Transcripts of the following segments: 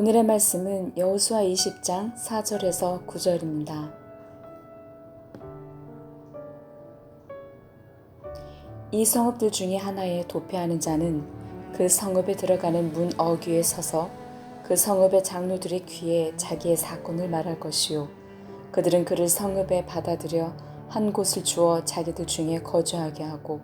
오늘의 말씀은 여호수아 20장 4절에서 9절입니다. 이 성읍들 중에 하나에 도피하는 자는 그 성읍에 들어가는 문 어귀에 서서 그 성읍의 장로들의 귀에 자기의 사건을 말할 것이요 그들은 그를 성읍에 받아들여 한 곳을 주어 자기들 중에 거주하게 하고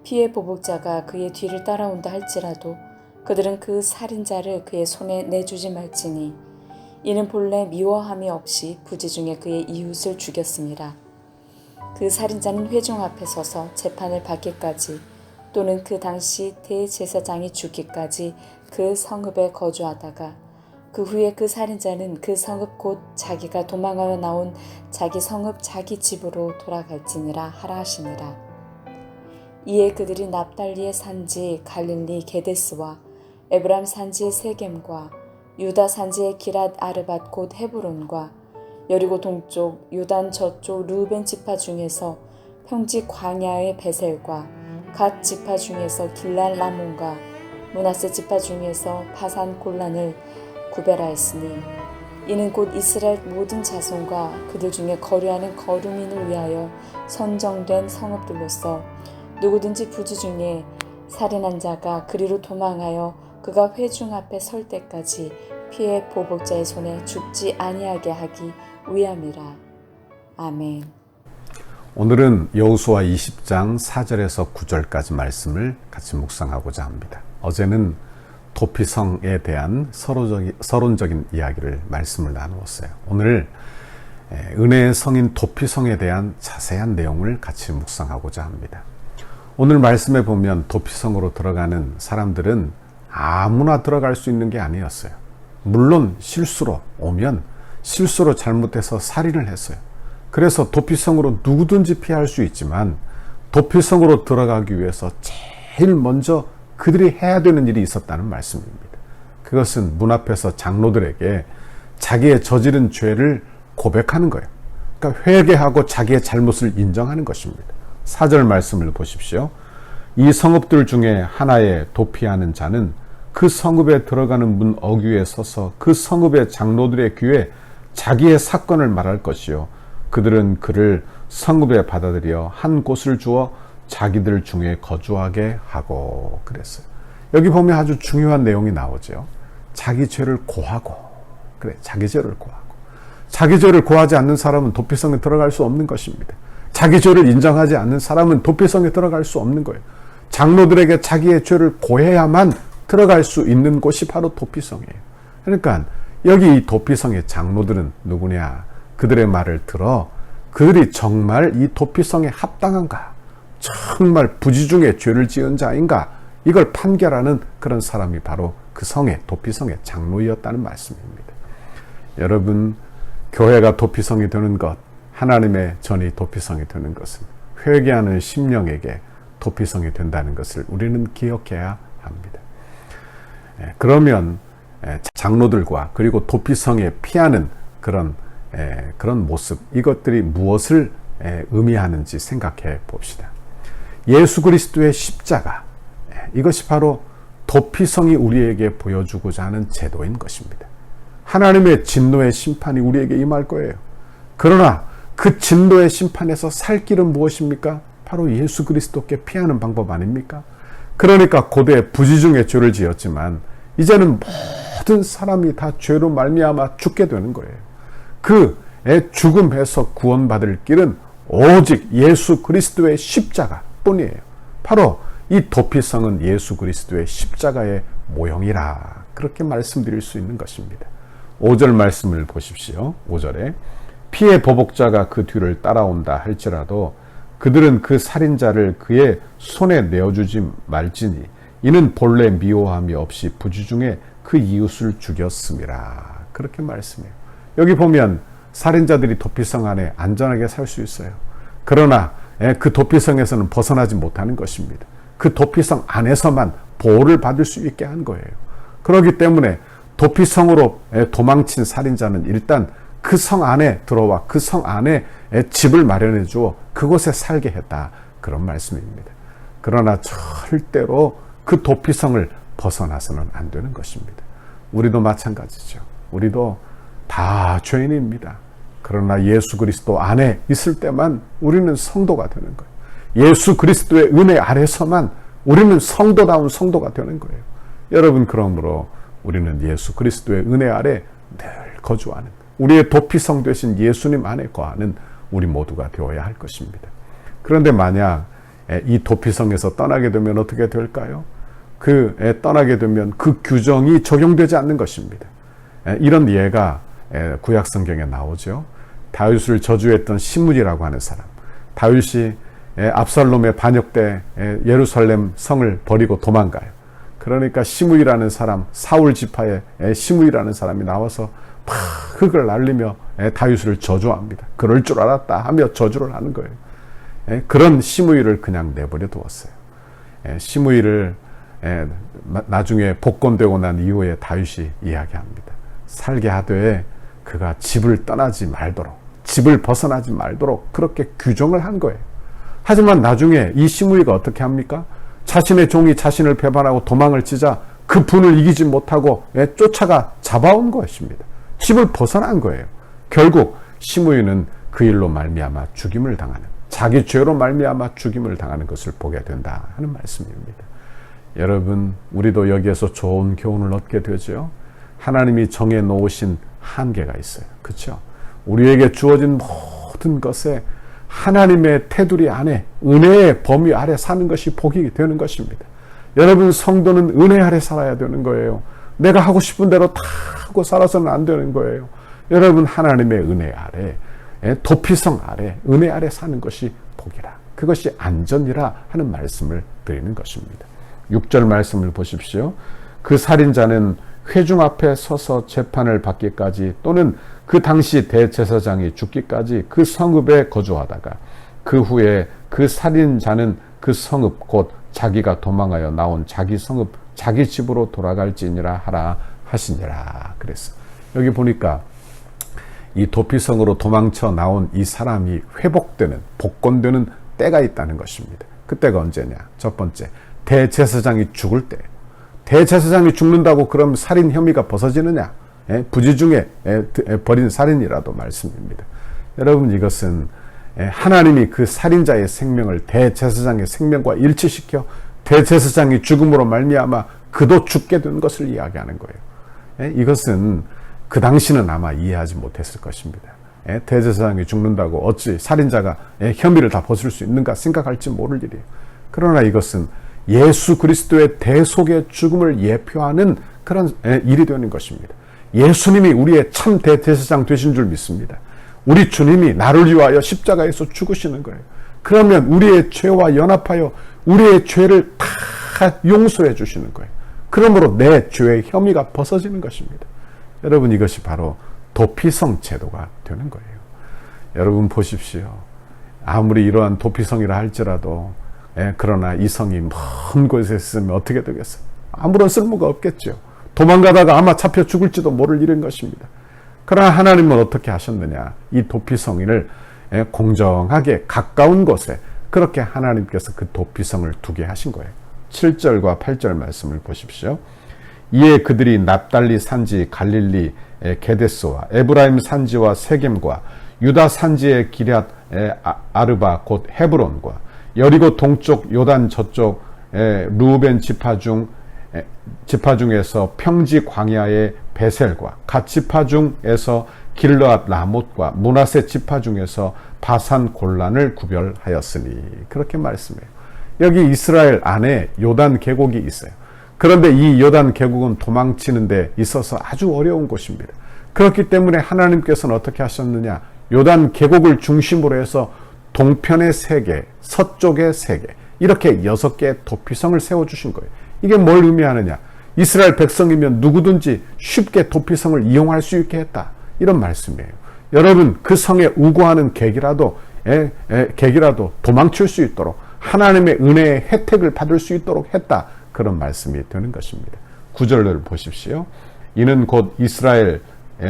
피해 보복자가 그의 뒤를 따라온다 할지라도 그들은 그 살인자를 그의 손에 내주지 말지니 이는 본래 미워함이 없이 부지중에 그의 이웃을 죽였습니다. 그 살인자는 회중 앞에 서서 재판을 받기까지 또는 그 당시 대제사장이 죽기까지 그 성읍에 거주하다가 그 후에 그 살인자는 그 성읍 곧 자기가 도망하여 나온 자기 성읍 자기 집으로 돌아갈지니라 하라 하시니라. 이에 그들이 납달리의 산지 갈릴리 게데스와 에브람 산지의 세겜과 유다 산지의 기랏 아르밧 곧 헤브론과 여리고 동쪽 요단 저쪽 르우벤 지파 중에서 평지 광야의 베셀과 갓 지파 중에서 길랄 라몬과 므낫세 지파 중에서 바산 골란을 구별하였으니 이는 곧 이스라엘 모든 자손과 그들 중에 거류하는 거류민을 위하여 선정된 성읍들로서 누구든지 부지 중에 살인한 자가 그리로 도망하여 그가 회중 앞에 설 때까지 피해 보복자의 손에 죽지 아니하게 하기 위함이라. 아멘. 오늘은 여호수아 20장 4절에서 9절까지 말씀을 같이 묵상하고자 합니다. 어제는 도피성에 대한 서론적인 이야기를 말씀을 나누었어요. 오늘 은혜의 성인 도피성에 대한 자세한 내용을 같이 묵상하고자 합니다. 오늘 말씀에 보면 도피성으로 들어가는 사람들은 아무나 들어갈 수 있는 게 아니었어요. 물론 실수로 오면 실수로 잘못해서 살인을 했어요. 그래서 도피성으로 누구든지 피할 수 있지만 도피성으로 들어가기 위해서 제일 먼저 그들이 해야 되는 일이 있었다는 말씀입니다. 그것은 문 앞에서 장로들에게 자기의 저지른 죄를 고백하는 거예요. 그러니까 회개하고 자기의 잘못을 인정하는 것입니다. 4절 말씀을 보십시오. 이 성읍들 중에 하나에 도피하는 자는 그 성읍에 들어가는 문 어귀에 서서 그 성읍의 장로들의 귀에 자기의 사건을 말할 것이요 그들은 그를 성읍에 받아들여 한 곳을 주어 자기들 중에 거주하게 하고 그랬어요. 여기 보면 아주 중요한 내용이 나오죠. 자기 죄를 고하고 자기 죄를 고하고 자기 죄를 고하지 않는 사람은 도피성에 들어갈 수 없는 것입니다. 자기 죄를 인정하지 않는 사람은 도피성에 들어갈 수 없는 거예요. 장로들에게 자기의 죄를 고해야만 들어갈 수 있는 곳이 바로 도피성이에요. 그러니까 여기 이 도피성의 장로들은 누구냐? 그들의 말을 들어 그들이 정말 이 도피성에 합당한가? 정말 부지중에 죄를 지은 자인가? 이걸 판결하는 그런 사람이 바로 그 성의 도피성의 장로였다는 말씀입니다. 여러분, 교회가 도피성이 되는 것, 하나님의 전이 도피성이 되는 것은 회개하는 심령에게 도피성이 된다는 것을 우리는 기억해야 합니다. 그러면 장로들과 그리고 도피성에 피하는 그런 모습, 이것들이 무엇을 의미하는지 생각해 봅시다. 예수 그리스도의 십자가, 이것이 바로 도피성이 우리에게 보여주고자 하는 제도인 것입니다. 하나님의 진노의 심판이 우리에게 임할 거예요. 그러나 그 진노의 심판에서 살 길은 무엇입니까? 바로 예수 그리스도께 피하는 방법 아닙니까? 그러니까 고대 부지중에 죄를 지었지만 이제는 모든 사람이 다 죄로 말미암아 죽게 되는 거예요. 그 죽음에서 구원받을 길은 오직 예수 그리스도의 십자가 뿐이에요. 바로 이 도피성은 예수 그리스도의 십자가의 모형이라 그렇게 말씀드릴 수 있는 것입니다. 5절 말씀을 보십시오. 5절에 피해 보복자가 그 뒤를 따라온다 할지라도 그들은 그 살인자를 그의 손에 내어주지 말지니 이는 본래 미워함이 없이 부지중에 그 이웃을 죽였음이라. 그렇게 말씀해요. 여기 보면 살인자들이 도피성 안에 안전하게 살 수 있어요. 그러나 그 도피성에서는 벗어나지 못하는 것입니다. 그 도피성 안에서만 보호를 받을 수 있게 한 거예요. 그렇기 때문에 도피성으로 도망친 살인자는 일단 그 성 안에 들어와 그 성 안에 집을 마련해 주어 그곳에 살게 했다. 그런 말씀입니다. 그러나 절대로 그 도피성을 벗어나서는 안 되는 것입니다. 우리도 마찬가지죠. 우리도 다 죄인입니다. 그러나 예수 그리스도 안에 있을 때만 우리는 성도가 되는 거예요. 예수 그리스도의 은혜 아래서만 우리는 성도다운 성도가 되는 거예요. 여러분, 그러므로 우리는 예수 그리스도의 은혜 아래 늘 거주하는, 우리의 도피성 되신 예수님 안에 거하는 우리 모두가 되어야 할 것입니다. 그런데 만약 이 도피성에서 떠나게 되면 어떻게 될까요? 떠나게 되면 그 규정이 적용되지 않는 것입니다. 이런 예가 구약 성경에 나오죠. 다윗을 저주했던 시므이라고 하는 사람. 다윗이 압살롬의 반역 때 예루살렘 성을 버리고 도망가요. 그러니까 시므이라는 사람, 사울 지파의 시므이라는 사람이 나와서 막 흙을 날리며 다윗을 저주합니다. 그럴 줄 알았다 하며 저주를 하는 거예요. 그런 시므이를 그냥 내버려 두었어요. 시므이를 나중에 복권되고 난 이후에 다윗이 이야기합니다. 살게 하되 그가 집을 떠나지 말도록, 집을 벗어나지 말도록 그렇게 규정을 한 거예요. 하지만 나중에 이 시므이가 어떻게 합니까? 자신의 종이 자신을 배반하고 도망을 치자 그 분을 이기지 못하고 쫓아가 잡아온 것입니다. 집을 벗어난 거예요. 결국 시므이는 그 일로 말미암아 죽임을 당하는, 자기 죄로 말미암아 죽임을 당하는 것을 보게 된다 하는 말씀입니다. 여러분, 우리도 여기에서 좋은 교훈을 얻게 되죠. 하나님이 정해 놓으신 한계가 있어요. 그렇죠? 우리에게 주어진 모든 것에 하나님의 테두리 안에, 은혜의 범위 아래 사는 것이 복이 되는 것입니다. 여러분, 성도는 은혜 아래 살아야 되는 거예요. 내가 하고 싶은 대로 다 하고 살아서는 안 되는 거예요. 여러분, 하나님의 은혜 아래, 도피성 아래, 은혜 아래 사는 것이 복이라, 그것이 안전이라 하는 말씀을 드리는 것입니다. 6절 말씀을 보십시오. 그 살인자는 회중 앞에 서서 재판을 받기까지, 또는 그 당시 대제사장이 죽기까지 그 성읍에 거주하다가 그 후에 그 살인자는 그 성읍 곧 자기가 도망하여 나온 자기 성읍 자기 집으로 돌아갈지니라 하라 하시니라 그랬어. 여기 보니까 이 도피성으로 도망쳐 나온 이 사람이 회복되는, 복권되는 때가 있다는 것입니다. 그때가 언제냐? 첫 번째, 대제사장이 죽을 때. 대제사장이 죽는다고 그럼 살인 혐의가 벗어지느냐? 부지 중에 벌인 살인이라도 말씀입니다. 여러분, 이것은 하나님이 그 살인자의 생명을 대제사장의 생명과 일치시켜 대제사장이 죽음으로 말미암아 그도 죽게 된 것을 이야기하는 거예요. 이것은 그 당시는 아마 이해하지 못했을 것입니다. 대제사장이 죽는다고 어찌 살인자가 혐의를 다 벗을 수 있는가 생각할지 모를 일이에요. 그러나 이것은 예수 그리스도의 대속의 죽음을 예표하는 그런 일이 되는 것입니다. 예수님이 우리의 참 대제사장 되신 줄 믿습니다. 우리 주님이 나를 위하여 십자가에서 죽으시는 거예요. 그러면 우리의 죄와 연합하여 우리의 죄를 다 용서해 주시는 거예요. 그러므로 내 죄의 혐의가 벗어지는 것입니다. 여러분, 이것이 바로 도피성 제도가 되는 거예요. 여러분 보십시오. 아무리 이러한 도피성이라 할지라도 그러나 이 성이 먼 곳에 있으면 어떻게 되겠어요? 아무런 쓸모가 없겠죠. 도망가다가 아마 잡혀 죽을지도 모를 일인 것입니다. 그러나 하나님은 어떻게 하셨느냐? 이 도피성을 공정하게 가까운 곳에 그렇게 하나님께서 그 도피성을 두게 하신 거예요. 7절과 8절 말씀을 보십시오. 이에 그들이 납달리 산지 갈릴리 게데스와 에브라임 산지와 세겜과 유다 산지의 기럇 아르바 곧 헤브론과 여리고 동쪽 요단 저쪽 루벤 지파 중에서 평지 광야의 베셀과 갓 지파 중에서 길르앗 라못과 므낫세 지파 중에서 바산 골란을 구별하였으니, 그렇게 말씀해요. 여기 이스라엘 안에 요단 계곡이 있어요. 그런데 이 요단 계곡은 도망치는 데 있어서 아주 어려운 곳입니다. 그렇기 때문에 하나님께서는 어떻게 하셨느냐? 요단 계곡을 중심으로 해서 동편의 3개, 서쪽의 3개, 이렇게 6개의 도피성을 세워주신 거예요. 이게 뭘 의미하느냐? 이스라엘 백성이면 누구든지 쉽게 도피성을 이용할 수 있게 했다, 이런 말씀이에요. 여러분, 그 성에 우거하는 객이라도 도망칠 수 있도록 하나님의 은혜의 혜택을 받을 수 있도록 했다, 그런 말씀이 되는 것입니다. 9절을 보십시오. 이는 곧 이스라엘의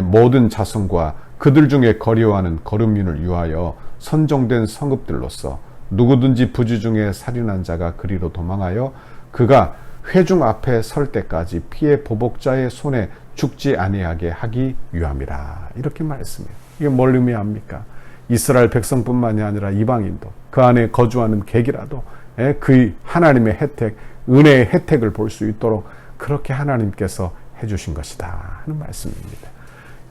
모든 자손과 그들 중에 거리워하는 거름민을 위하여 선정된 성읍들로서 누구든지 부지 중에 살인한 자가 그리로 도망하여 그가 회중 앞에 설 때까지 피의 보복자의 손에 죽지 아니하게 하기 위함이라. 이렇게 말했습니다. 이게 뭘 의미합니까? 이스라엘 백성뿐만이 아니라 이방인도 그 안에 거주하는 객이라도 그 하나님의 혜택, 은혜의 혜택을 볼 수 있도록 그렇게 하나님께서 해주신 것이다 하는 말씀입니다.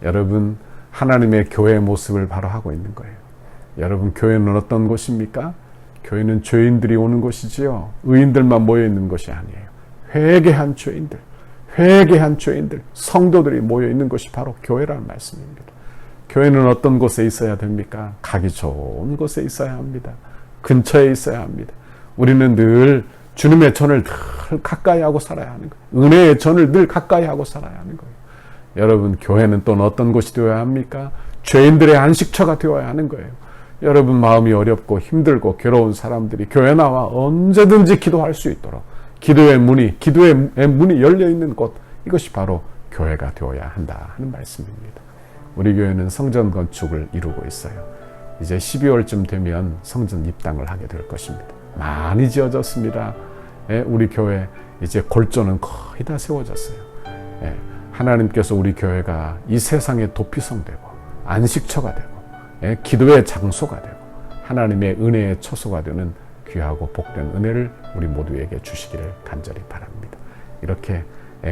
여러분, 하나님의 교회의 모습을 바로 하고 있는 거예요. 여러분, 교회는 어떤 곳입니까? 교회는 죄인들이 오는 곳이지요. 의인들만 모여 있는 것이 아니에요. 회개한 죄인들, 성도들이 모여 있는 곳이 바로 교회라는 말씀입니다. 교회는 어떤 곳에 있어야 됩니까? 가기 좋은 곳에 있어야 합니다. 근처에 있어야 합니다. 우리는 늘 주님의 전을 늘 가까이 하고 살아야 하는 거예요. 은혜의 전을 늘 가까이 하고 살아야 하는 거예요. 여러분, 교회는 또 어떤 곳이 되어야 합니까? 죄인들의 안식처가 되어야 하는 거예요. 여러분, 마음이 어렵고 힘들고 괴로운 사람들이 교회 나와 언제든지 기도할 수 있도록 기도의 문이 열려있는 곳, 이것이 바로 교회가 되어야 한다 하는 말씀입니다. 우리 교회는 성전 건축을 이루고 있어요. 이제 12월쯤 되면 성전 입당을 하게 될 것입니다. 많이 지어졌습니다. 우리 교회 이제 골조는 거의 다 세워졌어요. 하나님께서 우리 교회가 이 세상의 도피성 되고 안식처가 되고 기도의 장소가 되고 하나님의 은혜의 처소가 되는 귀하고 복된 은혜를 우리 모두에게 주시기를 간절히 바랍니다. 이렇게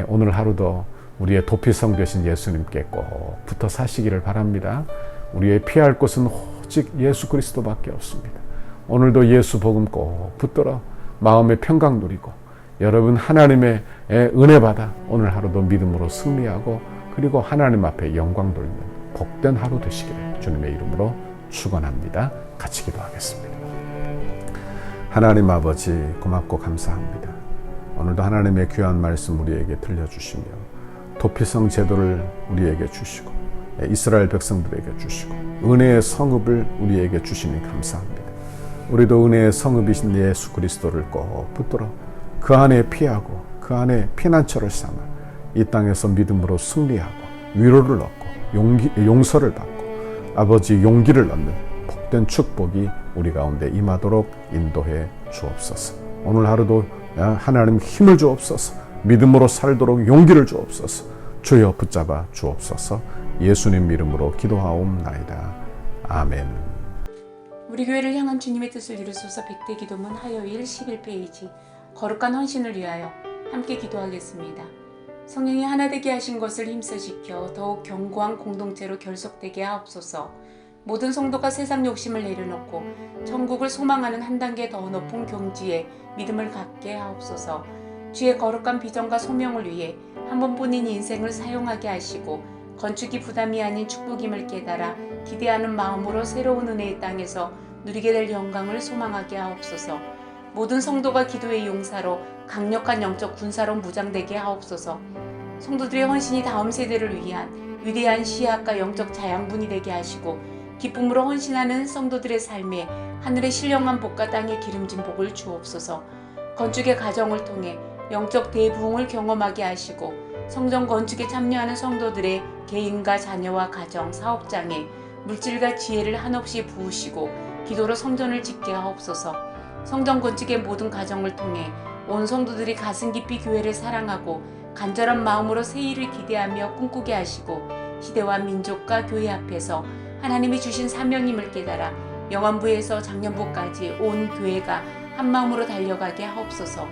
오늘 하루도 우리의 도피성 되신 예수님께 꼭 붙어 사시기를 바랍니다. 우리의 피할 곳은 오직 예수 그리스도밖에 없습니다. 오늘도 예수 복음 꼭 붙들어 마음의 평강 누리고 여러분 하나님의 은혜 받아 오늘 하루도 믿음으로 승리하고 그리고 하나님 앞에 영광 돌리는 복된 하루 되시기를 주님의 이름으로 축원합니다. 같이 기도하겠습니다. 하나님 아버지, 고맙고 감사합니다. 오늘도 하나님의 귀한 말씀 우리에게 들려주시며 도피성 제도를 우리에게 주시고 이스라엘 백성들에게 주시고 은혜의 성읍을 우리에게 주시니 감사합니다. 우리도 은혜의 성읍이신 예수 그리스도를 꼭 붙들어 그 안에 피하고 그 안에 피난처를 삼아 이 땅에서 믿음으로 승리하고 위로를 얻고 용서를 받고 아버지 용기를 얻는 복된 축복이 우리 가운데 임하도록 인도해 주옵소서. 오늘 하루도 하나님 힘을 주옵소서. 믿음으로 살도록 용기를 주옵소서. 주여 붙잡아 주옵소서. 예수님 이름으로 기도하옵나이다. 아멘. 우리 교회를 향한 주님의 뜻을 이루소서. 100대 기도문 화요일 11페이지 거룩한 헌신을 위하여 함께 기도하겠습니다. 성령이 하나 되게 하신 것을 힘써지켜 더욱 견고한 공동체로 결속되게 하옵소서. 모든 성도가 세상 욕심을 내려놓고 천국을 소망하는 한 단계 더 높은 경지에 믿음을 갖게 하옵소서. 주의 거룩한 비전과 소명을 위해 한 번뿐인 인생을 사용하게 하시고 건축이 부담이 아닌 축복임을 깨달아 기대하는 마음으로 새로운 은혜의 땅에서 누리게 될 영광을 소망하게 하옵소서. 모든 성도가 기도의 용사로 강력한 영적 군사로 무장되게 하옵소서. 성도들의 헌신이 다음 세대를 위한 위대한 시야과 영적 자양분이 되게 하시고 기쁨으로 헌신하는 성도들의 삶에 하늘의 신령한 복과 땅의 기름진 복을 주옵소서. 건축의 과정을 통해 영적 대부흥을 경험하게 하시고 성전 건축에 참여하는 성도들의 개인과 자녀와 가정, 사업장에 물질과 지혜를 한없이 부으시고 기도로 성전을 짓게 하옵소서. 성전 건축의 모든 과정을 통해 온 성도들이 가슴 깊이 교회를 사랑하고 간절한 마음으로 새 일을 기대하며 꿈꾸게 하시고 시대와 민족과 교회 앞에서 하나님이 주신 사명임을 깨달아 영안부에서 장년부까지 온 교회가 한 마음으로 달려가게 하옵소서.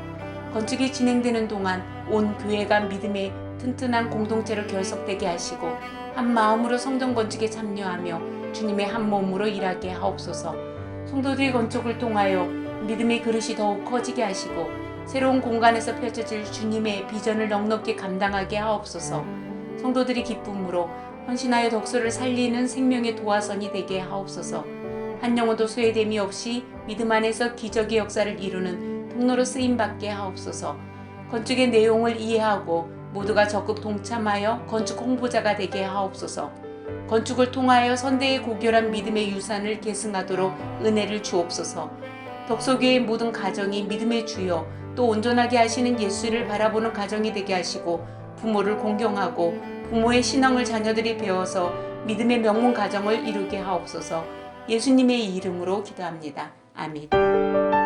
건축이 진행되는 동안 온 교회가 믿음의 튼튼한 공동체로 결속되게 하시고 한 마음으로 성전 건축에 참여하며 주님의 한 몸으로 일하게 하옵소서. 성도들의 건축을 통하여 믿음의 그릇이 더욱 커지게 하시고 새로운 공간에서 펼쳐질 주님의 비전을 넉넉히 감당하게 하옵소서. 성도들이 기쁨으로 헌신하여 덕소를 살리는 생명의 도화선이 되게 하옵소서. 한 영혼도 소외됨이 없이 믿음 안에서 기적의 역사를 이루는 통로로 쓰임받게 하옵소서. 건축의 내용을 이해하고 모두가 적극 동참하여 건축 홍보자가 되게 하옵소서. 건축을 통하여 선대의 고결한 믿음의 유산을 계승하도록 은혜를 주옵소서. 덕소교회의 모든 가정이 믿음의 주여 또 온전하게 하시는 예수를 바라보는 가정이 되게 하시고 부모를 공경하고 부모의 신앙을 자녀들이 배워서 믿음의 명문 가정을 이루게 하옵소서. 예수님의 이름으로 기도합니다. 아멘.